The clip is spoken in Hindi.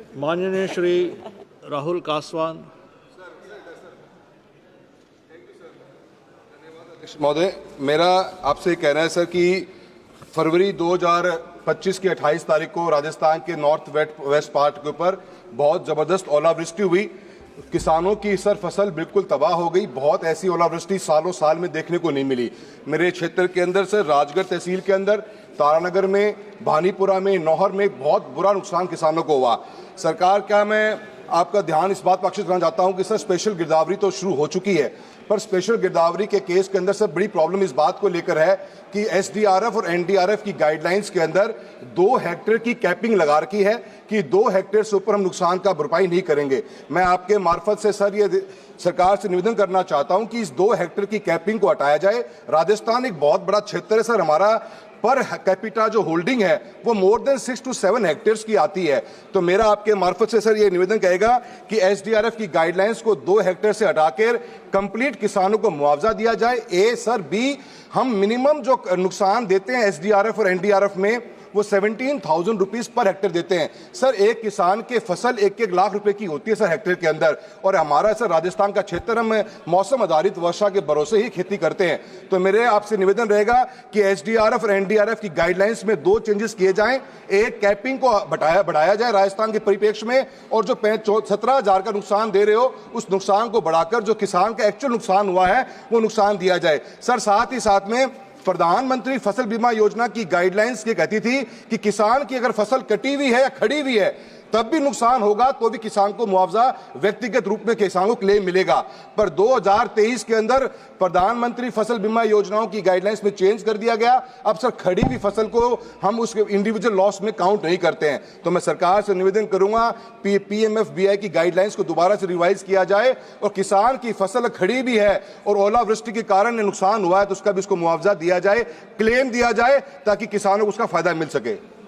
माननीय श्री राहुल कासवान। महोदय, मेरा आपसे कहना है सर कि फरवरी 2025 की 28 तारीख को राजस्थान के नॉर्थ वेस्ट पार्ट के ऊपर बहुत ज़बरदस्त ओलावृष्टि हुई। किसानों की सर फसल बिल्कुल तबाह हो गई। बहुत ऐसी ओलावृष्टि सालों साल में देखने को नहीं मिली। मेरे क्षेत्र के अंदर सर राजगढ़ तहसील के अंदर, तारानगर में, भानीपुरा में, नौहर में बहुत बुरा नुकसान किसानों को हुआ। सरकार क्या मैं आपका ध्यान इस बात पर आकर्षित करना चाहता हूं कि सर स्पेशल गिरदावरी तो शुरू हो चुकी है, पर स्पेशल गिरदावरी के केस के अंदर सर बड़ी प्रॉब्लम इस बात को लेकर है कि एसडीआरएफ और एनडीआरएफ की गाइडलाइंस के अंदर 2 हेक्टेयर की कैपिंग लगा रखी है कि 2 हेक्टेयर से ऊपर हम नुकसान का भरपाई नहीं करेंगे। मैं आपके मार्फत से सर ये सरकार से निवेदन करना चाहता हूं कि इस 2 हेक्टेयर की कैपिंग को हटाया जाए। राजस्थान एक बहुत बड़ा क्षेत्र है सर, हमारा पर कैपिटा जो होल्डिंग है वो मोर देन 6 to 7 हेक्टेयर्स की आती है। तो मेरा आपके मार्फत से सर ये निवेदन कहेगा कि एसडीआरएफ की गाइडलाइंस को 2 हेक्टेयर से हटाकर कंप्लीट किसानों को मुआवजा दिया जाए। ए सर, बी हम मिनिमम जो नुकसान देते हैं एसडीआरएफ और एनडीआरएफ में वो 17,000 रुपीज पर हेक्टेयर देते हैं सर। एक किसान के फसल 1-1 लाख रुपए की होती है सर हेक्टेयर के अंदर। और हमारा सर राजस्थान का क्षेत्र, हम मौसम आधारित वर्षा के भरोसे ही खेती करते हैं। तो मेरे आपसे निवेदन रहेगा कि एसडीआरएफ और एनडीआरएफ की गाइडलाइंस में 2 चेंजेस किए जाएं। एक, कैपिंग को बढ़ाया जाए राजस्थान के परिप्रेक्ष्य में, और जो 17,000 का नुकसान दे रहे हो उस नुकसान को बढ़ाकर जो किसान का एक्चुअल नुकसान हुआ है वो नुकसान दिया जाए सर। साथ ही साथ में प्रधानमंत्री फसल बीमा योजना की गाइडलाइंस ये कहती थी कि किसान की अगर फसल कटी हुई है या खड़ी हुई है तब भी नुकसान होगा तो भी किसान को मुआवजा व्यक्तिगत रूप में किसान को क्लेम मिलेगा। पर 2023 के अंदर प्रधानमंत्री फसल बीमा योजनाओं की गाइडलाइंस में चेंज कर दिया गया। अब सर खड़ी हुई फसल को हम उसके इंडिविजुअल लॉस में काउंट नहीं करते हैं। तो मैं सरकार से निवेदन करूंगा पीएमएफबीआई की गाइडलाइंस को दोबारा से रिवाइज किया जाए और किसान की फसल खड़ी भी है और ओलावृष्टि के कारण नुकसान हुआ है तो उसका भी उसको मुआवजा दिया जाए, क्लेम दिया जाए, ताकि किसानों को उसका फायदा मिल सके।